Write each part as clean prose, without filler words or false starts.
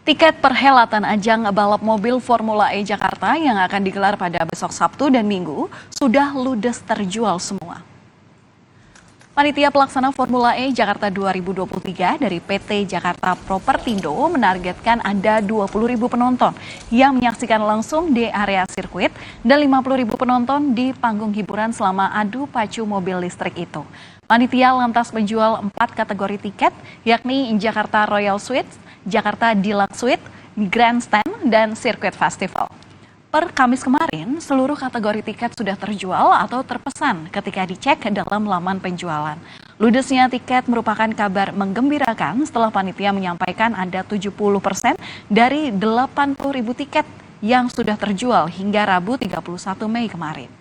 Tiket perhelatan ajang balap mobil Formula E Jakarta yang akan digelar pada besok Sabtu dan Minggu sudah ludes terjual semua. Panitia Pelaksana Formula E Jakarta 2023 dari PT Jakarta Propertindo menargetkan ada 20.000 penonton yang menyaksikan langsung di area sirkuit dan 50.000 penonton di panggung hiburan selama adu pacu mobil listrik itu. Panitia lantas menjual 4 kategori tiket, yakni Jakarta Royal Suites, Jakarta Deluxe Suite, Grandstand, dan Sirkuit Festival. Per Kamis kemarin, seluruh kategori tiket sudah terjual atau terpesan ketika dicek dalam laman penjualan. Ludesnya tiket merupakan kabar menggembirakan setelah panitia menyampaikan ada 70% dari 80.000 tiket yang sudah terjual hingga Rabu 31 Mei kemarin.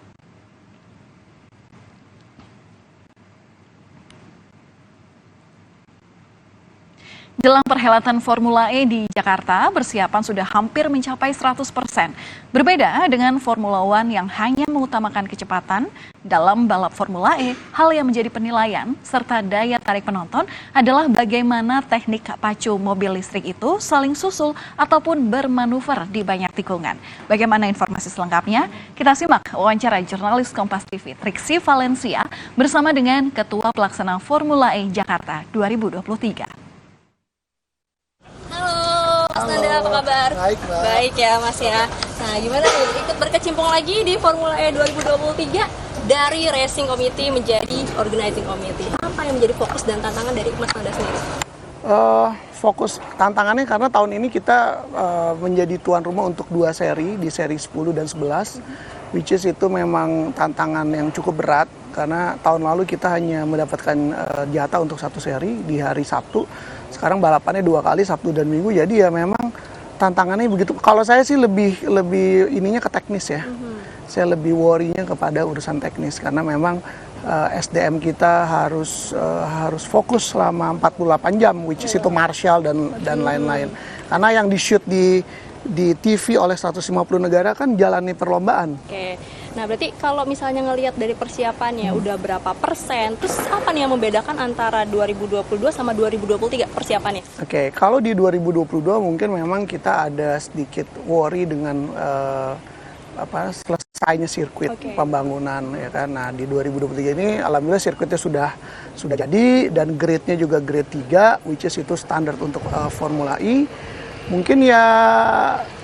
Jelang perhelatan Formula E di Jakarta, persiapan sudah hampir mencapai 100%. Berbeda dengan Formula One yang hanya mengutamakan kecepatan, dalam balap Formula E, hal yang menjadi penilaian serta daya tarik penonton adalah bagaimana teknik pacu mobil listrik itu saling susul ataupun bermanuver di banyak tikungan. Bagaimana informasi selengkapnya? Kita simak wawancara jurnalis Kompas TV Triksi Valencia bersama dengan Ketua Pelaksana Formula E Jakarta 2023. Mas Nanda, apa kabar? Baik, Mbak. Baik ya, Mas ya. Nah, gimana nih ikut berkecimpung lagi di Formula E 2023 dari Racing Committee menjadi Organizing Committee. Apa yang menjadi fokus dan tantangan dari Mas Nanda sendiri? Fokus tantangannya karena tahun ini kita menjadi tuan rumah untuk 2 seri, di seri 10 dan 11, which is itu memang tantangan yang cukup berat karena tahun lalu kita hanya mendapatkan jatah untuk 1 seri di hari Sabtu. Sekarang balapannya 2 kali, Sabtu dan Minggu, jadi ya memang tantangannya begitu. Kalau saya sih lebih ininya ke teknis ya. Saya lebih worry-nya kepada urusan teknis karena memang SDM kita harus fokus selama 48 jam, which is itu Marshall dan lain-lain. Karena yang di-shoot di TV oleh 150 negara kan jalani perlombaan. Oke. Nah, berarti kalau misalnya ngelihat dari persiapannya udah berapa persen, terus apa nih yang membedakan antara 2022 sama 2023 persiapannya? Oke, kalau di 2022 mungkin memang kita ada sedikit worry dengan selesainya sirkuit pembangunan ya kan. Nah, di 2023 ini alhamdulillah sirkuitnya sudah jadi dan grade-nya juga grade 3, which is itu standar untuk Formula E. Mungkin ya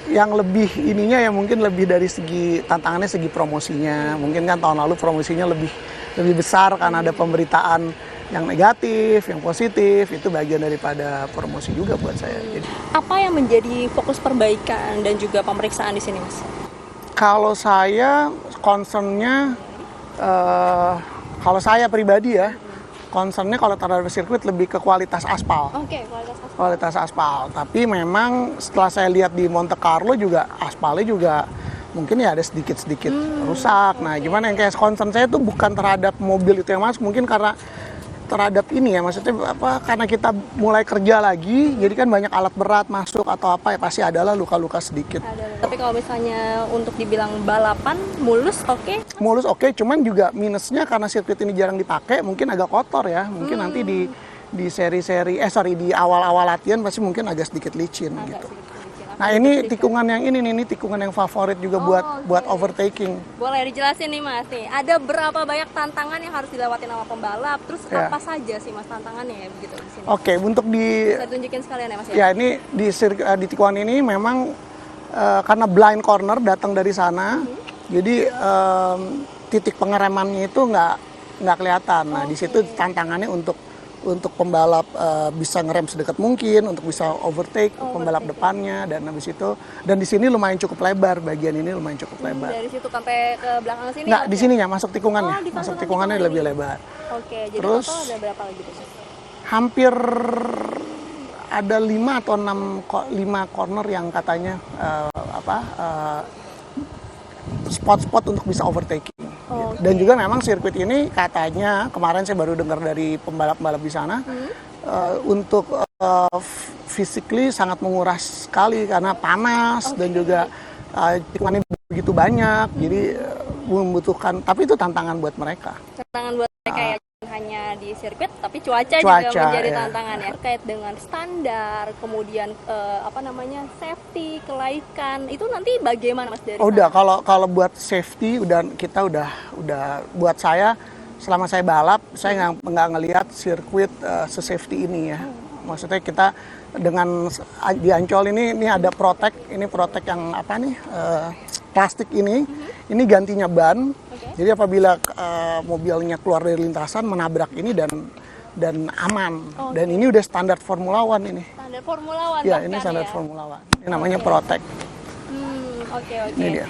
yang lebih ininya ya mungkin lebih dari segi tantangannya, segi promosinya. Mungkin kan tahun lalu promosinya lebih besar karena ada pemberitaan yang negatif, yang positif, itu bagian daripada promosi juga buat saya. Jadi, apa yang menjadi fokus perbaikan dan juga pemeriksaan di sini, Mas? kalau saya concernnya, kalau saya pribadi ya, concernnya kalau terhadap sirkuit lebih ke kualitas aspal. Oke, kualitas aspal. Kualitas aspal. Tapi memang setelah saya lihat di Monte Carlo juga aspalnya juga mungkin ya ada sedikit rusak. Nah, gimana yang kayak concern saya tuh bukan terhadap mobil itu yang masuk, mungkin karena terhadap ini ya, maksudnya karena kita mulai kerja lagi, jadi kan banyak alat berat masuk atau apa ya pasti adalah luka-luka sedikit. Tapi kalau misalnya untuk dibilang balapan mulus oke? Mulus oke, cuman juga minusnya karena sirkuit ini jarang dipakai, mungkin agak kotor ya. Mungkin nanti di seri-seri di awal-awal latihan pasti mungkin agak sedikit licin gitu. Nah, ini tikungan yang ini tikungan yang favorit juga buat overtaking. Boleh dijelasin nih, Mas, nih ada berapa banyak tantangan yang harus dilewati sama pembalap, terus apa saja sih, Mas, tantangannya ya begitu di sini? Oke, untuk bisa tunjukin sekalian ya, Mas ya? Ya, ini di tikungan ini memang karena blind corner datang dari sana, jadi titik pengeremannya itu nggak kelihatan. Nah, di situ tantangannya untuk pembalap bisa ngerem sedekat mungkin, untuk bisa overtake pembalap depannya, dan habis itu, dan di sini lumayan cukup lebar, bagian ini lumayan cukup lebar. Dari situ sampai ke belakang sini? Nggak, di sininya masuk tikungannya, masuk tikungannya lebih lebar. Oke, jadi terus total ada berapa lagi tuh? Hampir ada 5 atau 5 corner yang katanya spot-spot untuk bisa overtaking. Dan juga memang sirkuit ini katanya, kemarin saya baru dengar dari pembalap-pembalap di sana, untuk physically sangat menguras sekali karena panas dan juga tikungannya begitu banyak, jadi membutuhkan, tapi itu tantangan buat mereka. Tantangan buat mereka ya, hanya di sirkuit, tapi cuaca juga menjadi tantangan ya. Terkait dengan standar, kemudian safety, kelaikan, itu nanti bagaimana Mas dari Udah, kalau buat safety kita udah buat saya selama saya balap, saya nggak ngelihat sirkuit se-safety ini ya. Maksudnya kita dengan di Ancol ini ada protect yang plastik ini gantinya ban. Jadi apabila mobilnya keluar dari lintasan menabrak ini dan aman. Dan ini udah standar Formula One ini. Standar Formula One. Ya, ini standar Formula One. Ini namanya Protect. Oke. Ini dia.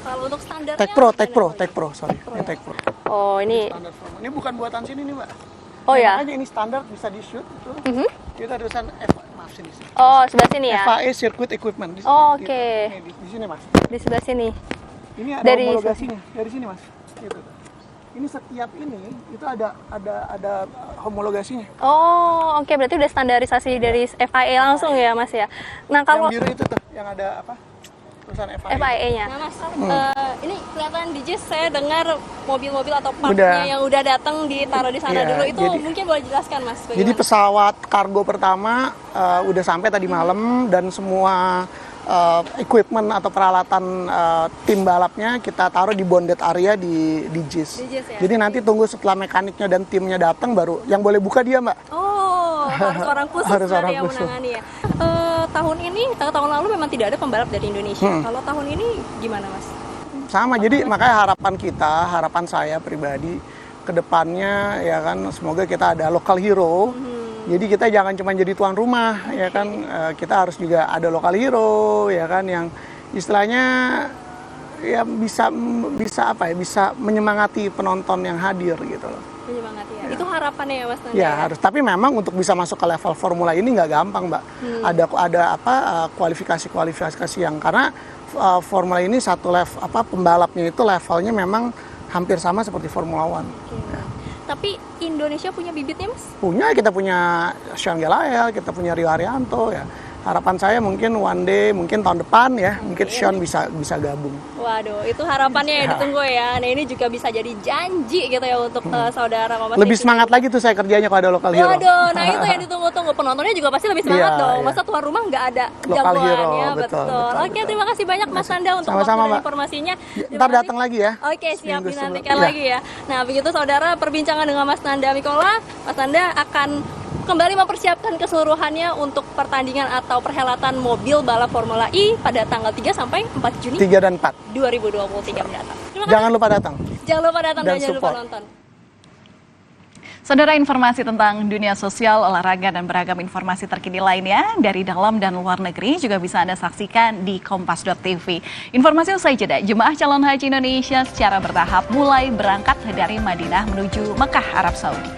Kalau untuk standarnya Tech Pro, sorry. Ini Tech Pro. Oh, ini Standar Formula. Ini bukan buatan sini nih, Mbak. Oh ya. Makanya ini standar bisa di-shoot tuh. Kita tulisan maaf sini. Oh, sebelah sini ya. FIA Circuit Equipment. Oh, oke. Di sini, Mas. Di sebelah sini. Ini ada Dari homologasinya. Dari sini, Mas. Gitu. Ini setiap ini itu ada homologasinya. Oh, oke. Berarti udah standarisasi dari FIA langsung ya, Mas ya. Nah, kalau yang biru itu tuh, yang ada tulisan FIA. FIA-nya. Nah, Mas, ini kelihatan di JIS saya dengar mobil-mobil atau partnya yang udah datang ditaruh di sana dulu. Itu mungkin boleh jelaskan, Mas? Bagaimana? Jadi pesawat kargo pertama udah sampai tadi malam dan semua equipment atau peralatan tim balapnya kita taruh di bonded area di JIS. Ya? Jadi nanti tunggu setelah mekaniknya dan timnya datang baru yang boleh buka dia, Mbak. Oh, harus orang khusus yang menangani ya. Tahun lalu memang tidak ada pembalap dari Indonesia. Kalau tahun ini gimana, Mas? Sama, jadi makanya harapan saya pribadi ke depannya ya kan semoga kita ada local hero. Jadi kita jangan cuma jadi tuan rumah ya kan, kita harus juga ada local hero ya kan yang istilahnya ya bisa menyemangati penonton yang hadir gitu loh. Menyemangati ya. Itu harapannya ya, Mas Nanda? Ya, harus. Tapi memang untuk bisa masuk ke level formula ini nggak gampang, Mbak. Ada kualifikasi yang karena formula ini satu level pembalapnya itu levelnya memang hampir sama seperti Formula One. Ya. Tapi Indonesia punya bibitnya, Mas? Kita punya Sean Gelael, kita punya Rio Haryanto ya. Harapan saya mungkin one day, mungkin tahun depan ya, mungkin Sean bisa gabung. Waduh, itu harapannya ya ditunggu ya. Nah, ini juga bisa jadi janji gitu ya untuk saudara Mama. Lebih semangat lagi tuh saya kerjanya kalau ada local hero. Waduh, nah itu yang ditunggu-tunggu. Penontonnya juga pasti lebih semangat dong. Masa tuan rumah nggak ada jagoannya, betul. Oke, terima kasih banyak Mas Nanda untuk waktu dan informasinya. Ntar datang lagi ya. Oke, siap, dinantikan lagi ya. Nah, begitu saudara perbincangan dengan Mas Nanda Mikola. Mas Nanda akan kembali mempersiapkan keseluruhannya untuk pertandingan atau perhelatan mobil balap Formula E pada tanggal 3 sampai 4 Juni 3 dan 4 2023 mendatang. Jangan lupa datang. Jangan lupa datang dan jangan lupa nonton. Saudara, informasi tentang dunia sosial, olahraga, dan beragam informasi terkini lainnya dari dalam dan luar negeri juga bisa Anda saksikan di kompas.tv. Informasi usai jeda, jemaah calon haji Indonesia secara bertahap mulai berangkat dari Madinah menuju Mekah, Arab Saudi.